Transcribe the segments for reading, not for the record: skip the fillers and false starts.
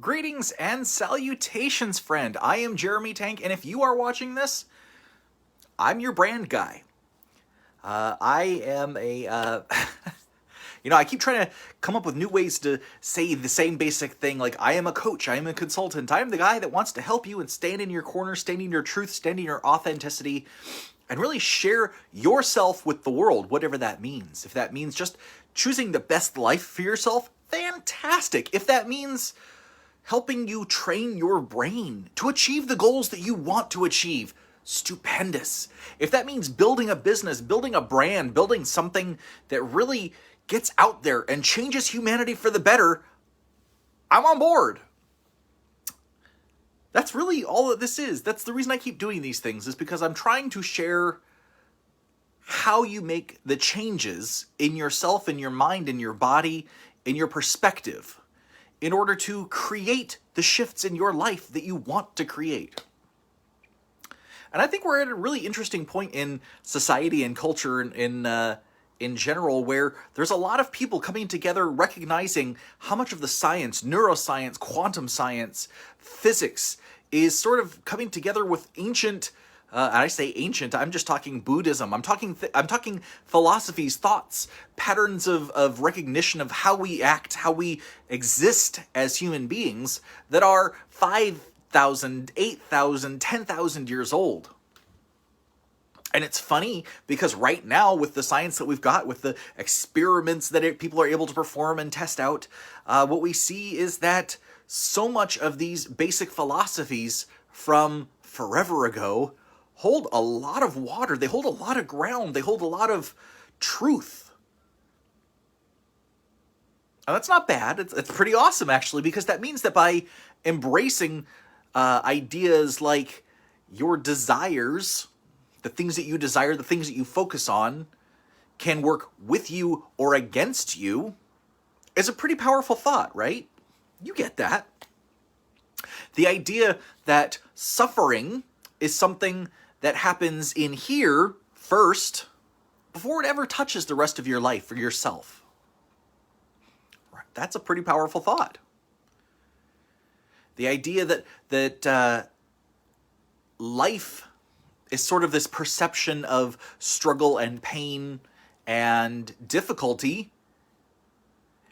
Greetings and salutations, friend. I am Jeremy Tank, and if you are watching this, I'm your brand guy. I am a, I keep trying to come up with new ways to say the same basic thing, like I am a coach, I am a consultant, I am the guy that wants to help you and stand in your corner, stand in your truth, stand in your authenticity, and really share yourself with the world, whatever that means. If that means just choosing the best life for yourself, fantastic. If that means helping you train your brain to achieve the goals that you want to achieve, stupendous. If that means building a business, building a brand, building something that really gets out there and changes humanity for the better, I'm on board. That's really all that this is. That's the reason I keep doing these things, is because I'm trying to share how you make the changes in yourself, in your mind, in your body, in your perspective, in order to create the shifts in your life that you want to create. And I think we're at a really interesting point in society and culture in general, where there's a lot of people coming together recognizing how much of the science, neuroscience, quantum science, physics is sort of coming together with ancient, and I say ancient, I'm just talking Buddhism. I'm talking philosophies, thoughts, patterns of recognition of how we act, how we exist as human beings that are 5,000, 8,000, 10,000 years old. And it's funny because right now, with the science that we've got, with the experiments that people are able to perform and test out, what we see is that so much of these basic philosophies from forever ago hold a lot of water. They hold a lot of ground. They hold a lot of truth. And that's not bad. It's pretty awesome, actually, because that means that by embracing ideas like your desires, the things that you desire, the things that you focus on, can work with you or against you, is a pretty powerful thought, right? You get that. The idea that suffering is something that happens in here first before it ever touches the rest of your life or yourself. That's a pretty powerful thought. The idea that life is sort of this perception of struggle and pain and difficulty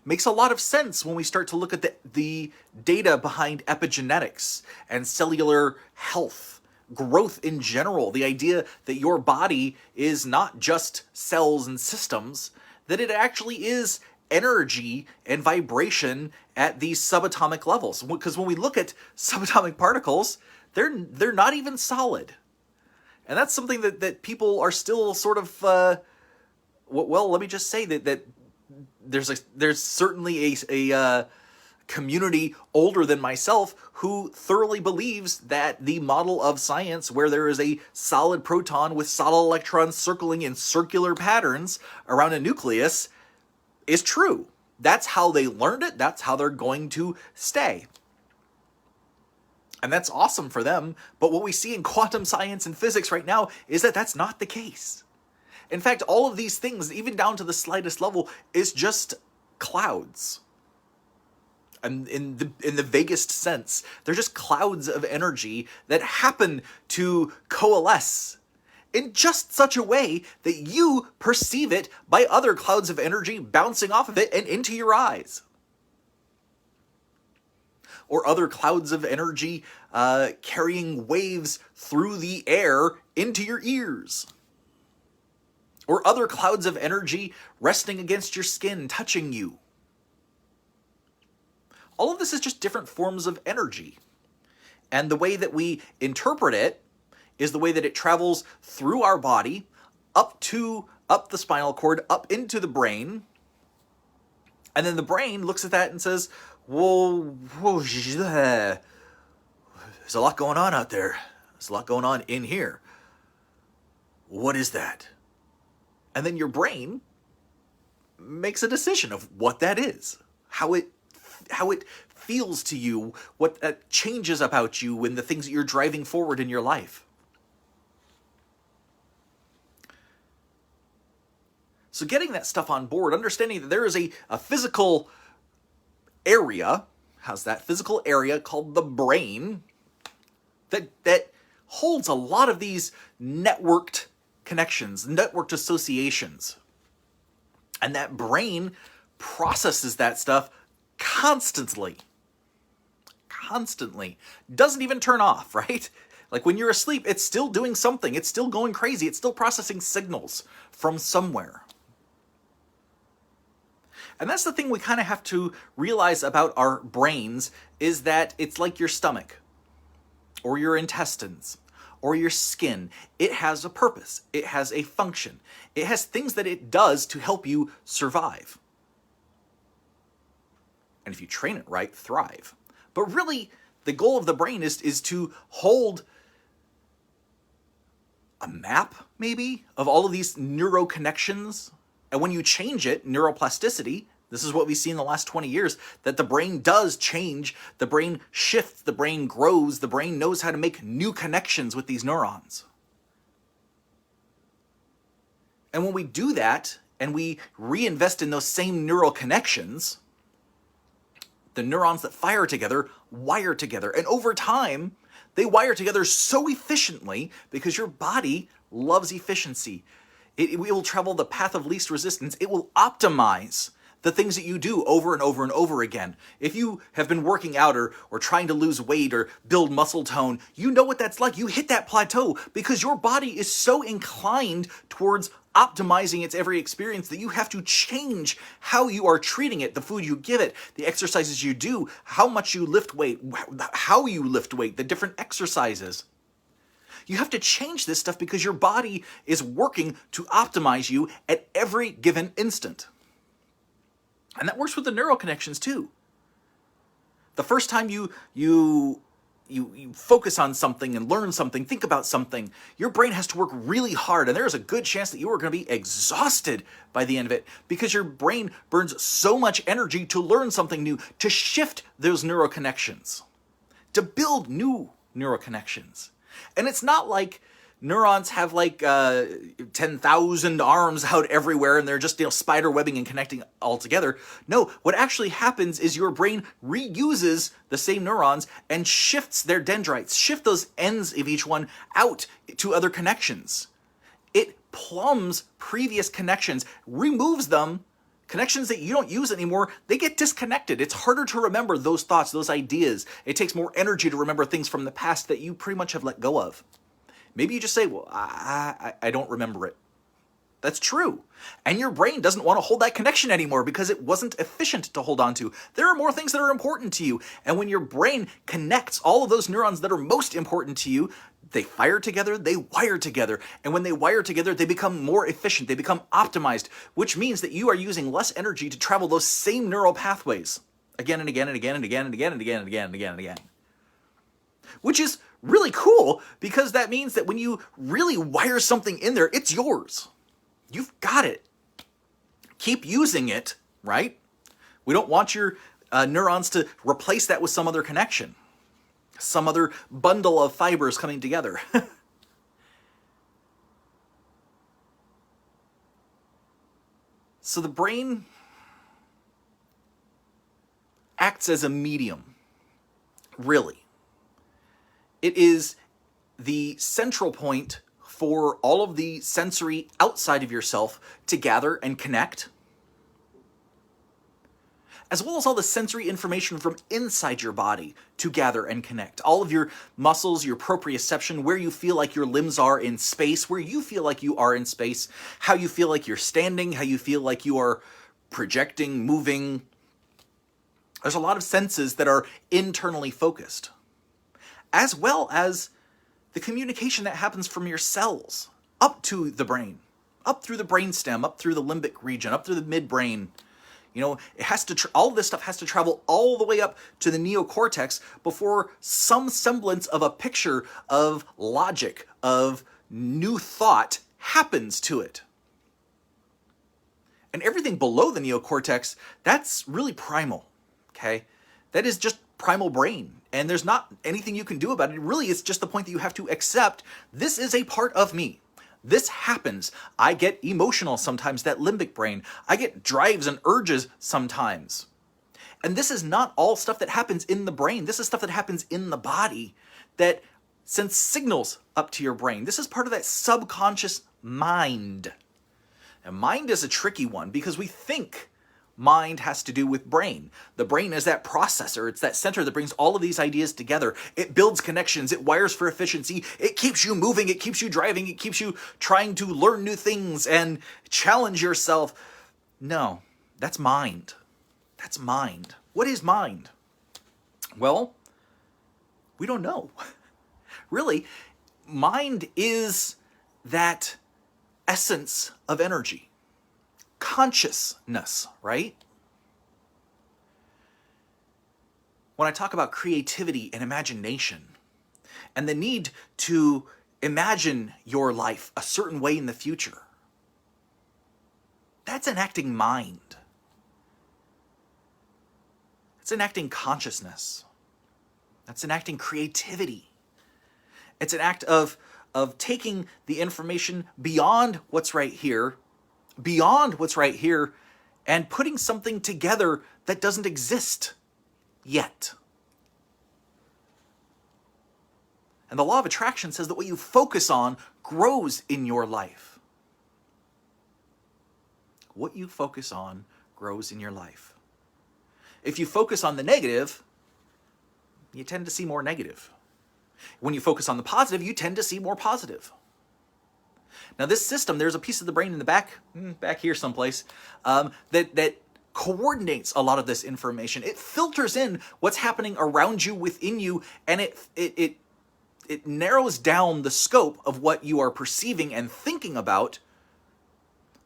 makes a lot of sense when we start to look at the data behind epigenetics and cellular health, growth in general. The idea that your body is not just cells and systems, that it actually is energy and vibration at these subatomic levels. Because when we look at subatomic particles, they're not even solid. And that's something that people are still sort of, well, let me just say that there's certainly a community older than myself who thoroughly believes that the model of science where there is a solid proton with solid electrons circling in circular patterns around a nucleus is true. That's how they learned it. That's how they're going to stay. And that's awesome for them. But what we see in quantum science and physics right now is that that's not the case. In fact, all of these things, even down to the slightest level, is just clouds. And in the vaguest sense, they're just clouds of energy that happen to coalesce in just such a way that you perceive it by other clouds of energy bouncing off of it and into your eyes. Or other clouds of energy carrying waves through the air into your ears. Or other clouds of energy resting against your skin, touching you. All of this is just different forms of energy. And the way that we interpret it is the way that it travels through our body, up the spinal cord, up into the brain. And then the brain looks at that and says, whoa, there's a lot going on out there. There's a lot going on in here. What is that? And then your brain makes a decision of what that is, how it feels to you, what changes about you and the things that you're driving forward in your life. So getting that stuff on board, understanding that there is a physical area, has that physical area called the brain that holds a lot of these networked connections, networked associations. And that brain processes that stuff constantly. Doesn't even turn off, right? Like when you're asleep, it's still doing something. It's still going crazy. It's still processing signals from somewhere. And that's the thing we kind of have to realize about our brains, is that it's like your stomach or your intestines or your skin. It has a purpose. It has a function. It has things that it does to help you survive. And if you train it right, thrive. But really, the goal of the brain is to hold a map, maybe, of all of these neuroconnections. And when you change it, neuroplasticity, this is what we see in the last 20 years, that the brain does change, the brain shifts, the brain grows, the brain knows how to make new connections with these neurons. And when we do that, and we reinvest in those same neural connections, the neurons that fire together wire together. And over time, they wire together so efficiently because your body loves efficiency. It will travel the path of least resistance. It will optimize the things that you do over and over and over again. If you have been working out or trying to lose weight or build muscle tone, you know what that's like. You hit that plateau because your body is so inclined towards optimizing its every experience that you have to change how you are treating it, the food you give it, the exercises you do, how much you lift weight, how you lift weight, the different exercises. You have to change this stuff because your body is working to optimize you at every given instant. And that works with the neural connections too. The first time you focus on something and learn something, think about something, your brain has to work really hard, and there's a good chance that you are going to be exhausted by the end of it because your brain burns so much energy to learn something new, to shift those neural connections, to build new neural connections. And it's not like neurons have like 10,000 arms out everywhere and they're just spider webbing and connecting all together. No, what actually happens is your brain reuses the same neurons and shifts their dendrites, shift those ends of each one out to other connections. It plumbs previous connections, removes them. Connections that you don't use anymore, they get disconnected. It's harder to remember those thoughts, those ideas. It takes more energy to remember things from the past that you pretty much have let go of. Maybe you just say, well, I don't remember it. That's true. And your brain doesn't want to hold that connection anymore because it wasn't efficient to hold on to. There are more things that are important to you. And when your brain connects all of those neurons that are most important to you, they fire together, they wire together. And when they wire together, they become more efficient. They become optimized, which means that you are using less energy to travel those same neural pathways again and again and again and again and again and again and again and again and again. Which is really cool because that means that when you really wire something in there, it's yours. You've got it. Keep using it, right? We don't want your neurons to replace that with some other connection, some other bundle of fibers coming together. So the brain acts as a medium, really. It is the central point for all of the sensory outside of yourself to gather and connect, as well as all the sensory information from inside your body to gather and connect. All of your muscles, your proprioception, where you feel like your limbs are in space, where you feel like you are in space, how you feel like you're standing, how you feel like you are projecting, moving. There's a lot of senses that are internally focused, as well as the communication that happens from your cells up to the brain, up through the brainstem, up through the limbic region, up through the midbrain. It has to all this stuff has to travel all the way up to the neocortex before some semblance of a picture of logic, of new thought happens to it. And everything below the neocortex, that's really primal, okay? That is just primal brain. And there's not anything you can do about it. Really, it's just the point that you have to accept this is a part of me. This happens. I get emotional sometimes, that limbic brain. I get drives and urges sometimes. And this is not all stuff that happens in the brain. This is stuff that happens in the body that sends signals up to your brain. This is part of that subconscious mind. And mind is a tricky one because we think mind has to do with brain. The brain is that processor. It's that center that brings all of these ideas together. It builds connections. It wires for efficiency. It keeps you moving. It keeps you driving. It keeps you trying to learn new things and challenge yourself. No, that's mind. That's mind. What is mind? Well, we don't know. Really, mind is that essence of energy. Consciousness, right? When I talk about creativity and imagination and the need to imagine your life a certain way in the future, that's enacting mind. It's enacting consciousness. That's enacting creativity. It's an act of taking the information beyond what's right here, and putting something together that doesn't exist yet. And the law of attraction says that what you focus on grows in your life. What you focus on grows in your life. If you focus on the negative, you tend to see more negative. When you focus on the positive, you tend to see more positive. Now this system, there's a piece of the brain in the back here someplace, that coordinates a lot of this information. It filters in what's happening around you, within you, and it narrows down the scope of what you are perceiving and thinking about,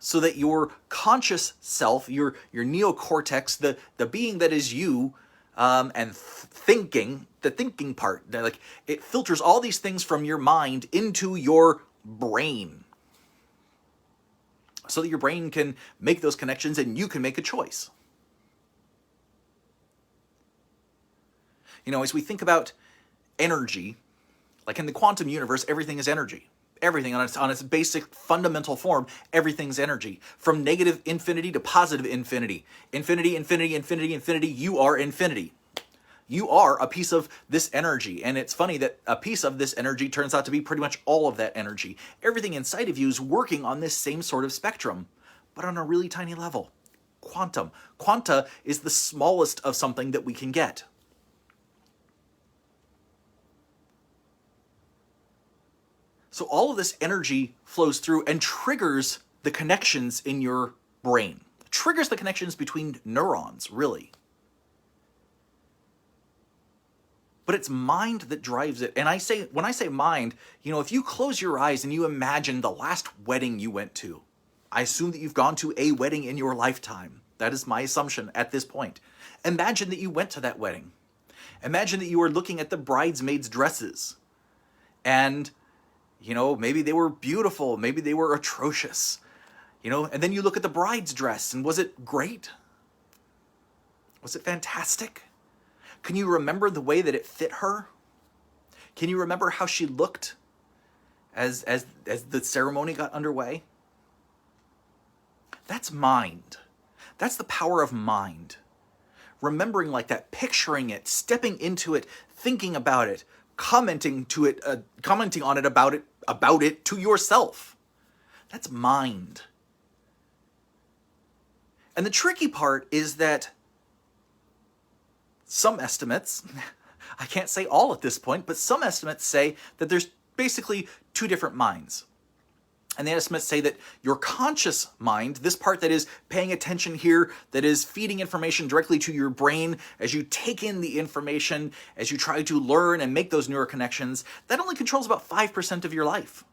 so that your conscious self, your neocortex, the being that is you, and thinking, the thinking part, like it filters all these things from your mind into your brain, so that your brain can make those connections and you can make a choice. You know, as we think about energy, like in the quantum universe, everything is energy. Everything on its basic fundamental form, everything's energy. From negative infinity to positive infinity. Infinity, infinity, infinity, infinity, you are infinity. You are a piece of this energy. And it's funny that a piece of this energy turns out to be pretty much all of that energy. Everything inside of you is working on this same sort of spectrum, but on a really tiny level. Quantum. Quanta is the smallest of something that we can get. So all of this energy flows through and triggers the connections in your brain. Triggers the connections between neurons, really. But it's mind that drives it. And when I say mind, you know, if you close your eyes and you imagine the last wedding you went to, I assume that you've gone to a wedding in your lifetime. That is my assumption at this point. Imagine that you went to that wedding. Imagine that you were looking at the bridesmaids' dresses. And you know, maybe they were beautiful, maybe they were atrocious, you know, and then you look at the bride's dress, and was it great? Was it fantastic? Can you remember the way that it fit her? Can you remember how she looked as the ceremony got underway? That's mind. That's the power of mind. Remembering like that, picturing it, stepping into it, thinking about it, commenting on it, about it to yourself. That's mind. And the tricky part is that some estimates, I can't say all at this point, but some estimates say that there's basically two different minds. And the estimates say that your conscious mind, this part that is paying attention here, that is feeding information directly to your brain as you take in the information, as you try to learn and make those neural connections, that only controls about 5% of your life.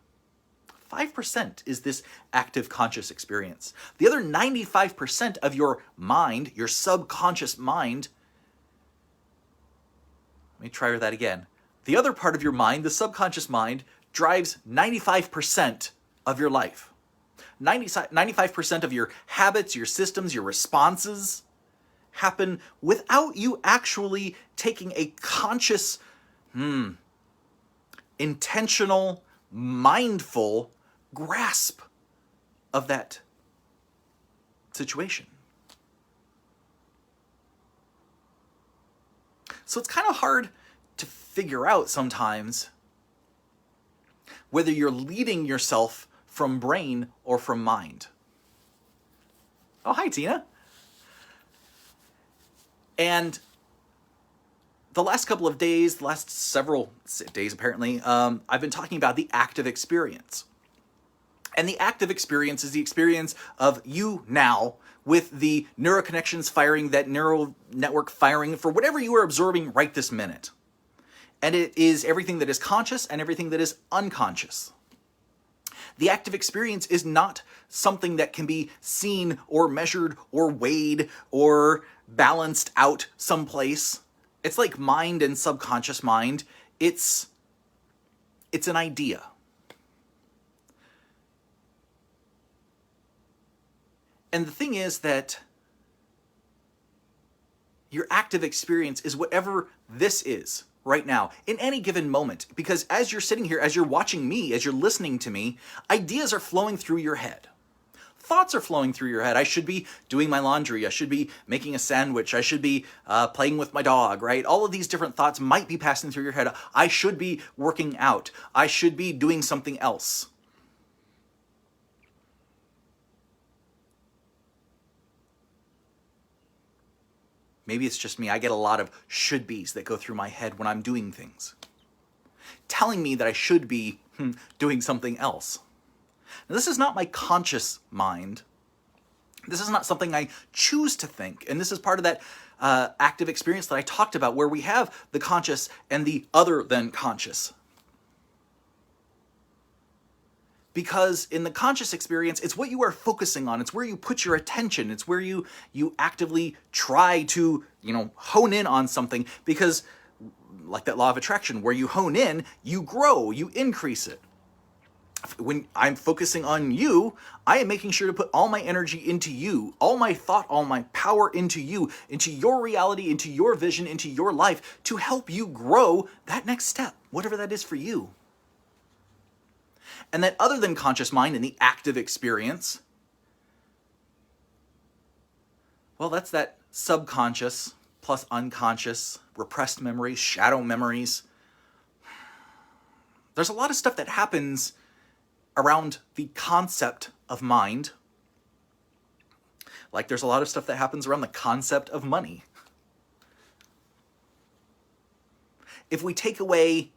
5% is this active conscious experience. The other 95% of your mind, your subconscious mind, let me try that again. The other part of your mind, the subconscious mind, drives 95% of your life. 95% of your habits, your systems, your responses happen without you actually taking a conscious, intentional, mindful grasp of that situation. So it's kind of hard to figure out sometimes whether you're leading yourself from brain or from mind. Oh, hi, Tina. And the last couple of days, the last several days apparently, I've been talking about the active experience. And the active experience is the experience of you now with the neuroconnections firing, that neural network firing for whatever you are absorbing right this minute. And it is everything that is conscious and everything that is unconscious. The active experience is not something that can be seen or measured or weighed or balanced out someplace. It's like mind and subconscious mind. It's an idea. And the thing is that your active experience is whatever this is right now, in any given moment. Because as you're sitting here, as you're watching me, as you're listening to me, ideas are flowing through your head. Thoughts are flowing through your head. I should be doing my laundry. I should be making a sandwich. I should be playing with my dog, right? All of these different thoughts might be passing through your head. I should be working out. I should be doing something else. Maybe it's just me. I get a lot of should-bes that go through my head when I'm doing things, telling me that I should be doing something else. Now, this is not my conscious mind. This is not something I choose to think. And this is part of that active experience that I talked about, where we have the conscious and the other than conscious. Because in the conscious experience, it's what you are focusing on. It's where you put your attention. It's where you actively try to, hone in on something. Because like that law of attraction, where you hone in, you grow, you increase it. When I'm focusing on you, I am making sure to put all my energy into you, all my thought, all my power into you, into your reality, into your vision, into your life, to help you grow that next step, whatever that is for you. And that other than conscious mind and the active experience, well, that's that subconscious plus unconscious, repressed memories, shadow memories. There's a lot of stuff that happens around the concept of mind. Like there's a lot of stuff that happens around the concept of money. If we take away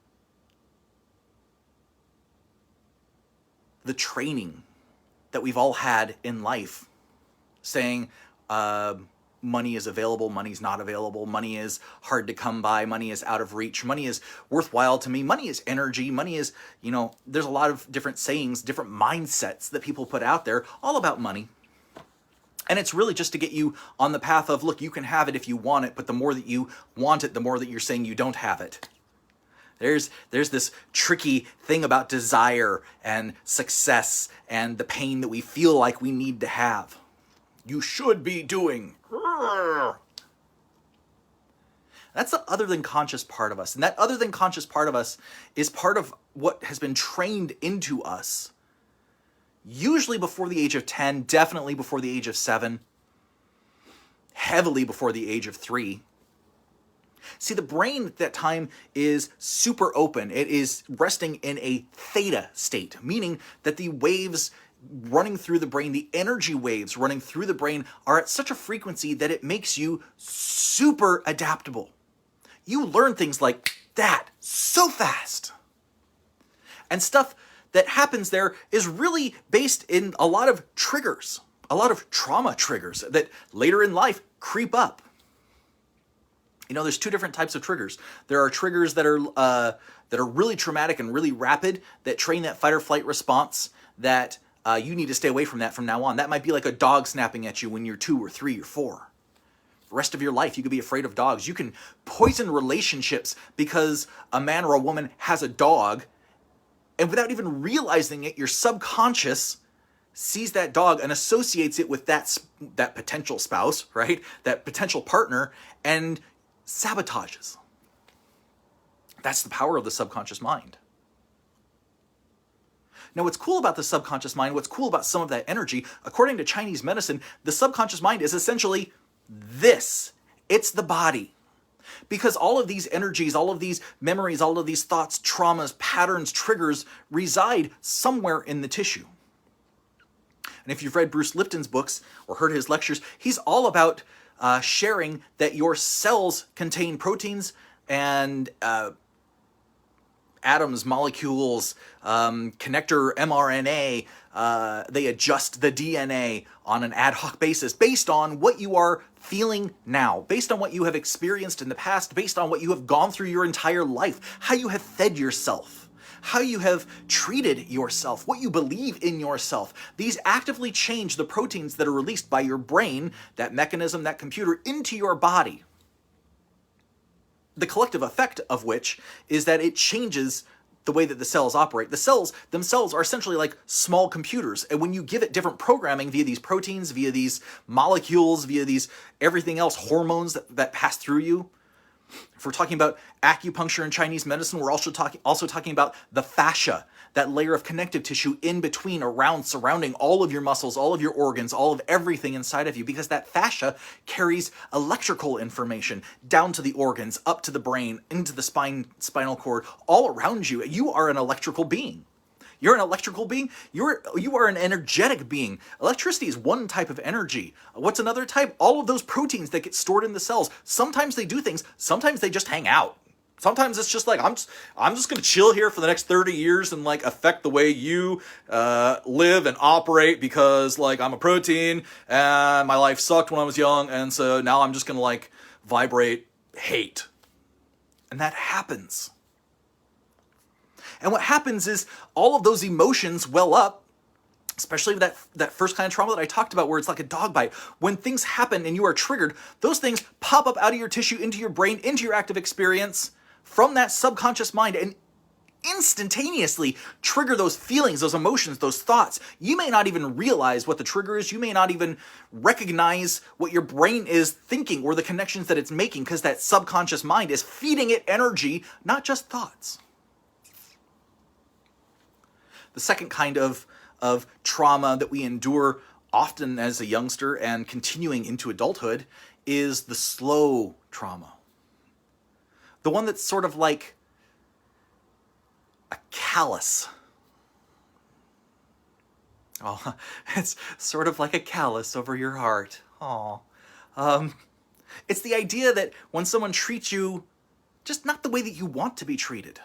the training that we've all had in life, saying money is available, money's not available, money is hard to come by, money is out of reach, money is worthwhile to me, money is energy, money is, there's a lot of different sayings, different mindsets that people put out there all about money. And it's really just to get you on the path of, look, you can have it if you want it, but the more that you want it, the more that you're saying you don't have it. There's this tricky thing about desire and success and the pain that we feel like we need to have. You should be doing. That's the other than conscious part of us. And that other than conscious part of us is part of what has been trained into us. Usually before the age of 10, definitely before the age of 7, heavily before the age of 3. See, the brain at that time is super open. It is resting in a theta state, meaning that the waves running through the brain, the energy waves running through the brain, are at such a frequency that it makes you super adaptable. You learn things like that so fast. And stuff that happens there is really based in a lot of triggers, a lot of trauma triggers that later in life creep up. There's two different types of triggers. There are triggers that are really traumatic and really rapid, that train that fight or flight response, that you need to stay away from that from now on. That might be like a dog snapping at you when you're 2 or 3 or 4. The rest of your life, you could be afraid of dogs. You can poison relationships because a man or a woman has a dog, and without even realizing it, your subconscious sees that dog and associates it with that potential spouse, right? That potential partner, and sabotages. That's the power of the subconscious mind. Now, what's cool about the subconscious mind, what's cool about some of that energy, according to Chinese medicine, the subconscious mind is essentially this. It's the body. Because all of these energies, all of these memories, all of these thoughts, traumas, patterns, triggers reside somewhere in the tissue. And if you've read Bruce Lipton's books or heard his lectures, he's all about sharing that your cells contain proteins and atoms, molecules, connector mRNA. They adjust the DNA on an ad hoc basis based on what you are feeling now, based on what you have experienced in the past, based on what you have gone through your entire life, how you have fed yourself, how you have treated yourself, what you believe in yourself. These actively change the proteins that are released by your brain, that mechanism, that computer, into your body. The collective effect of which is that it changes the way that the cells operate. The cells themselves are essentially like small computers, and when you give it different programming via these proteins, via these molecules, via these everything else, hormones that pass through you. If we're talking about acupuncture and Chinese medicine, we're also talking about the fascia, that layer of connective tissue in between, around, surrounding all of your muscles, all of your organs, all of everything inside of you, because that fascia carries electrical information down to the organs, up to the brain, into the spinal cord, all around you. You are an electrical being. You're an electrical being. You are an energetic being. Electricity is one type of energy. What's another type? All of those proteins that get stored in the cells. Sometimes they do things. Sometimes they just hang out. Sometimes it's just like, I'm just going to chill here for the next 30 years and like affect the way you live and operate, because like I'm a protein and my life sucked when I was young, and so now I'm just going to like vibrate hate. And that happens. And what happens is all of those emotions well up, especially that first kind of trauma that I talked about, where it's like a dog bite. When things happen and you are triggered, those things pop up out of your tissue, into your brain, into your active experience, from that subconscious mind, and instantaneously trigger those feelings, those emotions, those thoughts. You may not even realize what the trigger is. You may not even recognize what your brain is thinking or the connections that it's making, because that subconscious mind is feeding it energy, not just thoughts. The second kind of trauma that we endure often as a youngster and continuing into adulthood is the slow trauma. The one that's sort of like a callus. Oh, it's sort of like a callus over your heart. Oh, it's the idea that when someone treats you just not the way that you want to be treated,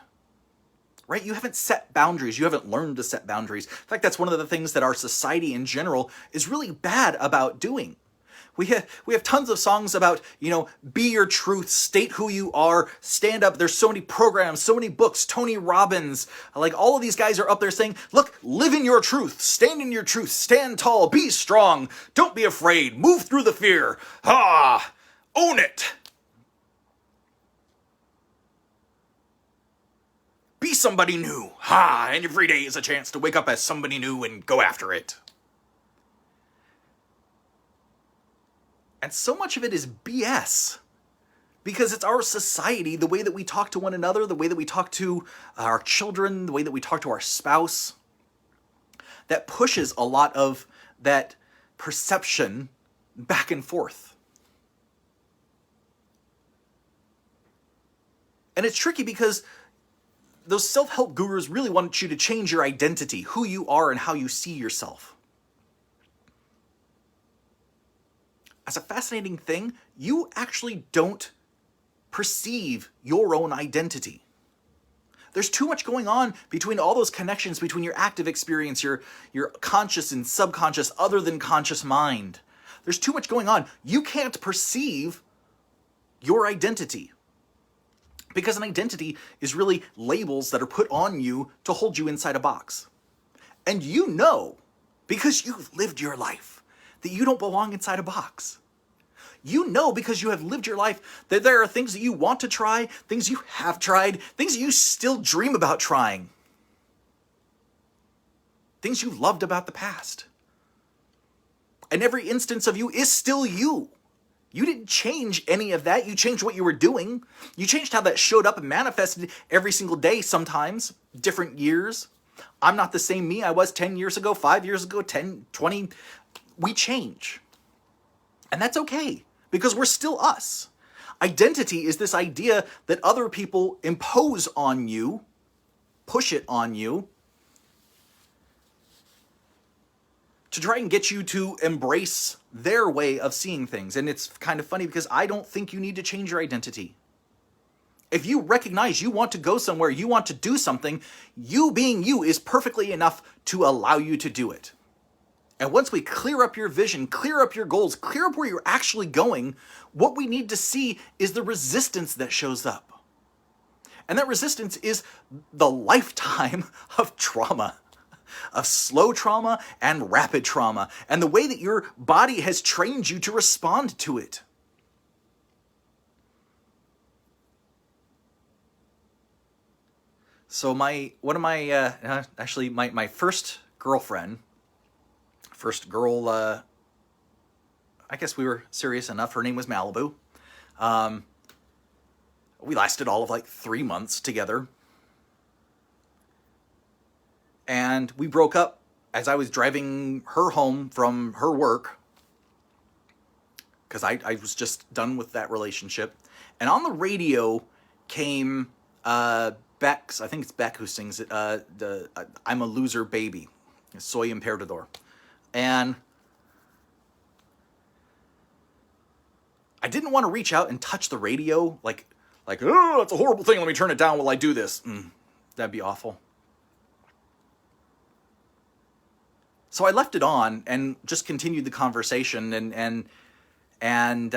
right? You haven't set boundaries. You haven't learned to set boundaries. In fact, that's one of the things that our society in general is really bad about doing. We have tons of songs about, be your truth, state who you are, stand up. There's so many programs, so many books, Tony Robbins, like all of these guys are up there saying, look, live in your truth, stand in your truth, stand tall, be strong, don't be afraid, move through the fear, own it. Be somebody new, and every day is a chance to wake up as somebody new and go after it. And so much of it is BS, because it's our society, the way that we talk to one another, the way that we talk to our children, the way that we talk to our spouse, that pushes a lot of that perception back and forth. And it's tricky because those self-help gurus really want you to change your identity, who you are and how you see yourself. As a fascinating thing, you actually don't perceive your own identity. There's too much going on between all those connections between your active experience, your conscious and subconscious, other than conscious mind. There's too much going on. You can't perceive your identity, because an identity is really labels that are put on you to hold you inside a box. And you know, because you've lived your life, that you don't belong inside a box. You know, because you have lived your life, that there are things that you want to try, things you have tried, things that you still dream about trying, things you loved about the past. And every instance of you is still you. You didn't change any of that. You changed what you were doing. You changed how that showed up and manifested every single day, sometimes, different years. I'm not the same me I was 10 years ago, 5 years ago, 10, 20. We change. And that's okay, because we're still us. Identity is this idea that other people impose on you, push it on you, to try and get you to embrace their way of seeing things. And it's kind of funny because I don't think you need to change your identity. If you recognize you want to go somewhere, you want to do something, you being you is perfectly enough to allow you to do it. And once we clear up your vision, clear up your goals, clear up where you're actually going, what we need to see is the resistance that shows up. And that resistance is the lifetime of trauma, of slow trauma and rapid trauma, and the way that your body has trained you to respond to it. So my first girlfriend, first girl, I guess we were serious enough. Her name was Malibu. We lasted all of like 3 months together. And we broke up as I was driving her home from her work, because I was just done with that relationship. And on the radio came Beck's, I think it's Beck who sings it, I'm a Loser Baby, Soy Imperador. And I didn't want to reach out and touch the radio, like, oh, it's a horrible thing, let me turn it down while I do this. That'd be awful. So I left it on and just continued the conversation, and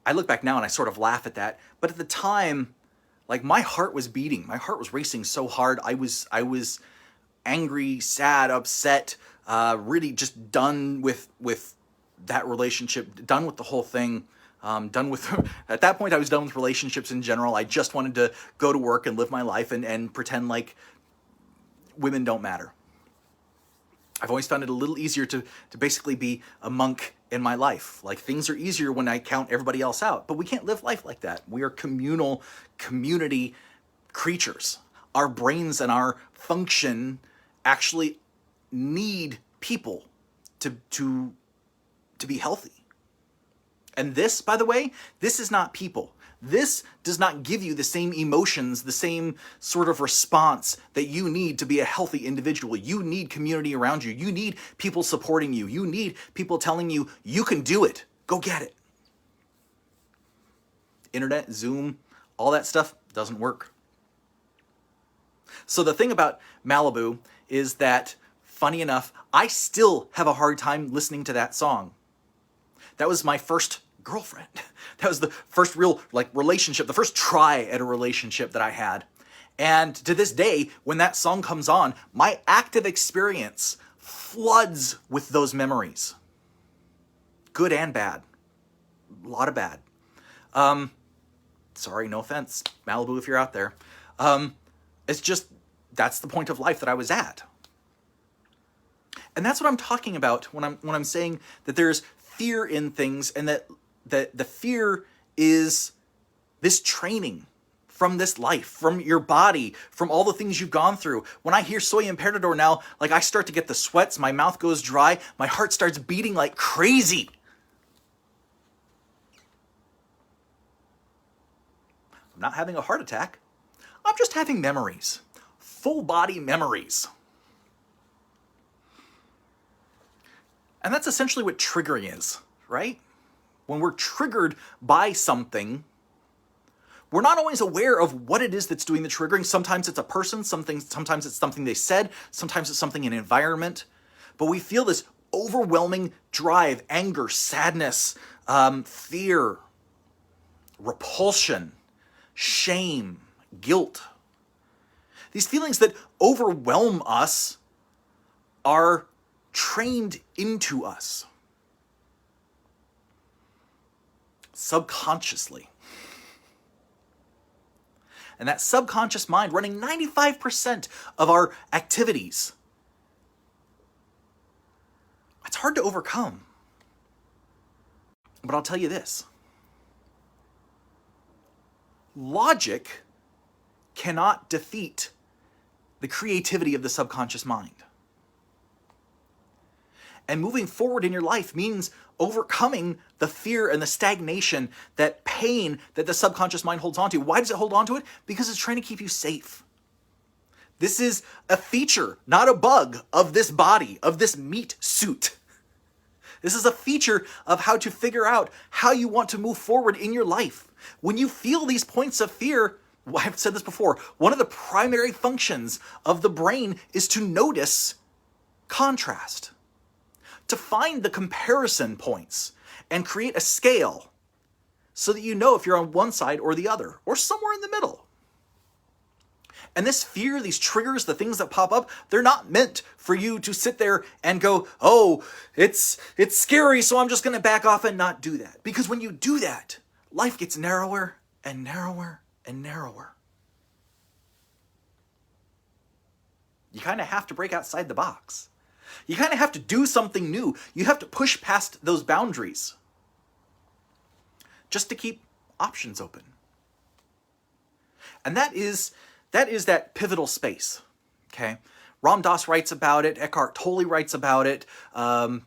I look back now and I sort of laugh at that. But at the time, like, my heart was beating. My heart was racing so hard. I was angry, sad, upset, really just done with that relationship, done with the whole thing. Done with, at that point I was done with relationships in general. I just wanted to go to work and live my life and pretend like women don't matter. I've always found it a little easier to basically be a monk in my life. Like, things are easier when I count everybody else out. But we can't live life like that. We are communal, community creatures. Our brains and our function actually need people to be healthy. And this, by the way, this is not people. This does not give you the same emotions, the same sort of response that you need to be a healthy individual. You need community around you. You need people supporting you. You need people telling you, you can do it. Go get it. Internet, Zoom, all that stuff doesn't work. So the thing about Malibu is that, funny enough, I still have a hard time listening to that song. That was my first girlfriend. That was the first real relationship, the first try at a relationship that I had. And to this day, when that song comes on, my active experience floods with those memories. Good and bad. A lot of bad. Sorry, no offense, Malibu, if you're out there. It's just, that's the point of life that I was at. And that's what I'm talking about when I'm saying that there's fear in things, and that the fear is this training from this life, from your body, from all the things you've gone through. When I hear Soy Imperador now, I start to get the sweats, my mouth goes dry, my heart starts beating like crazy. I'm not having a heart attack. I'm just having memories. Full body memories. And that's essentially what triggering is, right? When we're triggered by something, we're not always aware of what it is that's doing the triggering. Sometimes it's a person, sometimes it's something they said, sometimes it's something in an environment. But we feel this overwhelming drive, anger, sadness, fear, repulsion, shame, guilt. These feelings that overwhelm us are trained into us subconsciously. And that subconscious mind running 95% of our activities, it's hard to overcome. But I'll tell you this. Logic cannot defeat the creativity of the subconscious mind. And moving forward in your life means overcoming the fear and the stagnation, that pain that the subconscious mind holds on to. Why does it hold on to it? Because it's trying to keep you safe. This is a feature, not a bug, of this body, of this meat suit. This is a feature of how to figure out how you want to move forward in your life. When you feel these points of fear, I've said this before, one of the primary functions of the brain is to notice contrast, to find the comparison points and create a scale so that you know if you're on one side or the other, or somewhere in the middle. And this fear, these triggers, the things that pop up, they're not meant for you to sit there and go, oh, it's scary, so I'm just going to back off and not do that. Because when you do that, life gets narrower and narrower and narrower. You kind of have to break outside the box. You kind of have to do something new. You have to push past those boundaries just to keep options open. And that is that pivotal space, okay? Ram Dass writes about it. Eckhart Tolle writes about it. Joe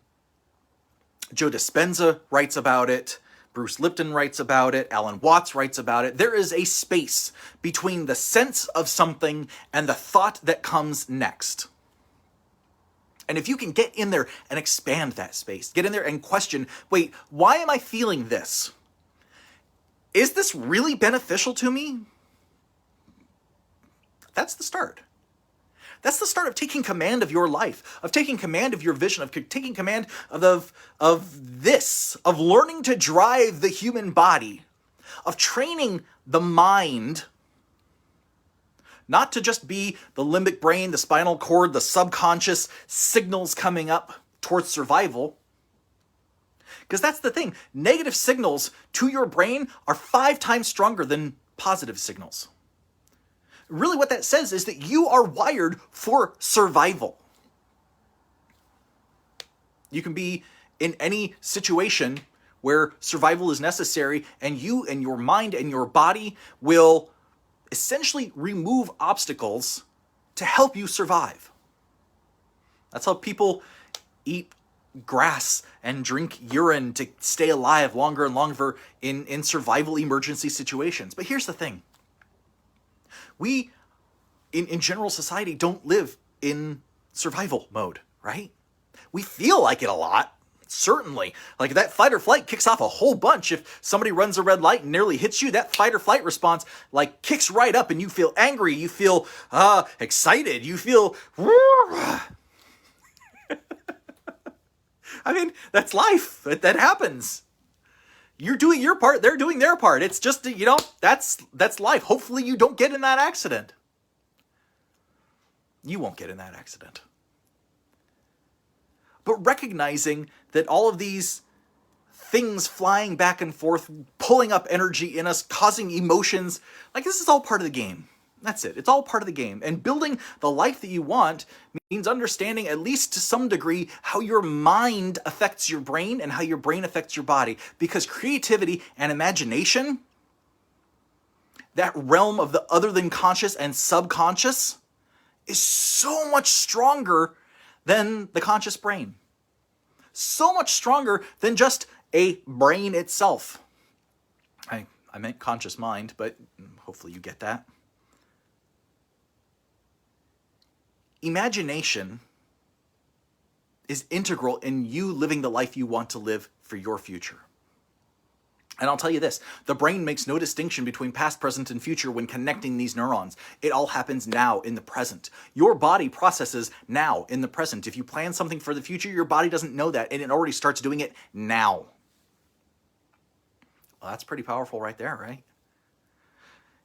Dispenza writes about it. Bruce Lipton writes about it. Alan Watts writes about it. There is a space between the sense of something and the thought that comes next. And if you can get in there and expand that space, get in there and question, wait, why am I feeling this? Is this really beneficial to me? That's the start. That's the start of taking command of your life, of taking command of your vision, of taking command of learning to drive the human body, of training the mind, not to just be the limbic brain, the spinal cord, the subconscious signals coming up towards survival. Because that's the thing. Negative signals to your brain are 5 times stronger than positive signals. Really what that says is that you are wired for survival. You can be in any situation where survival is necessary, and you and your mind and your body will essentially remove obstacles to help you survive. That's how people eat grass and drink urine to stay alive longer and longer in survival emergency situations. But here's the thing. We, in general society, don't live in survival mode, right? We feel like it a lot, certainly. Like that fight or flight kicks off a whole bunch. If somebody runs a red light and nearly hits you, that fight or flight response like kicks right up and you feel angry, you feel excited, you feel... I mean, that's life. That happens. You're doing your part, they're doing their part. It's just, that's life. Hopefully you don't get in that accident. You won't get in that accident. But recognizing that all of these things flying back and forth, pulling up energy in us, causing emotions, like this is all part of the game. That's it. It's all part of the game. And building the life that you want means understanding, at least to some degree, how your mind affects your brain and how your brain affects your body. Because creativity and imagination, that realm of the other than conscious and subconscious, is so much stronger than the conscious brain. So much stronger than just a brain itself. I meant conscious mind, but hopefully you get that. Imagination is integral in you living the life you want to live for your future. And I'll tell you this, the brain makes no distinction between past, present, and future when connecting these neurons. It all happens now in the present. Your body processes now in the present. If you plan something for the future, your body doesn't know that, and it already starts doing it now. Well, that's pretty powerful right there, right?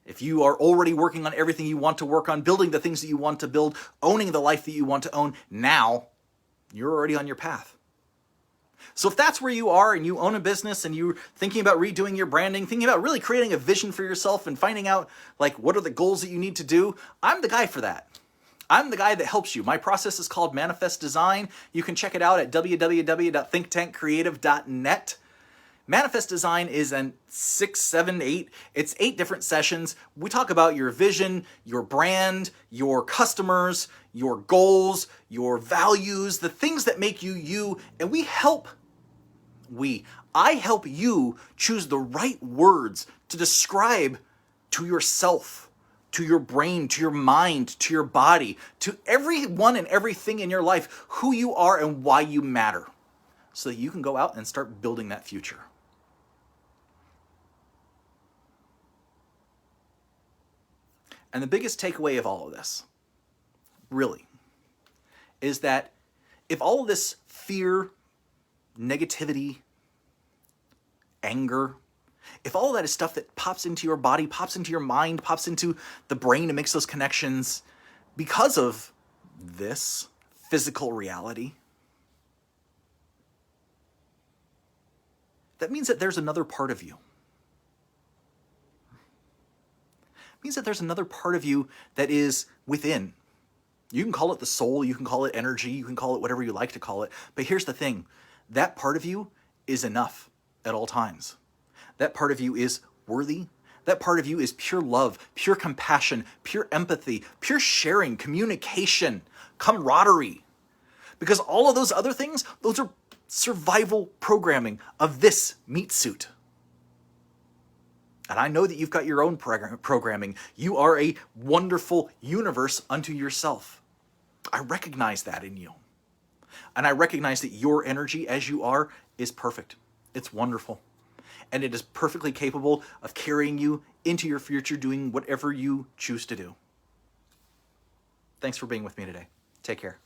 If you are already working on everything you want to work on, building the things that you want to build, owning the life that you want to own now, you're already on your path. So if that's where you are and you own a business and you're thinking about redoing your branding, thinking about really creating a vision for yourself and finding out like what are the goals that you need to do, I'm the guy for that. I'm the guy that helps you. My process is called Manifest Design. You can check it out at www.thinktankcreative.net. Manifest Design is an 6, 7, 8, it's 8 different sessions. We talk about your vision, your brand, your customers, your goals, your values, the things that make you you, and I help you choose the right words to describe to yourself, to your brain, to your mind, to your body, to everyone and everything in your life, who you are and why you matter, so that you can go out and start building that future. And the biggest takeaway of all of this, really, is that if all of this fear, negativity, anger, if all of that is stuff that pops into your body, pops into your mind, pops into the brain and makes those connections because of this physical reality, that means that there's another part of you. It means that there's another part of you that is within. You can call it the soul, you can call it energy, you can call it whatever you like to call it. But here's the thing, that part of you is enough at all times. That part of you is worthy. That part of you is pure love, pure compassion, pure empathy, pure sharing, communication, camaraderie. Because all of those other things, those are survival programming of this meat suit. And I know that you've got your own programming. You are a wonderful universe unto yourself. I recognize that in you. And I recognize that your energy as you are is perfect. It's wonderful. And it is perfectly capable of carrying you into your future, doing whatever you choose to do. Thanks for being with me today. Take care.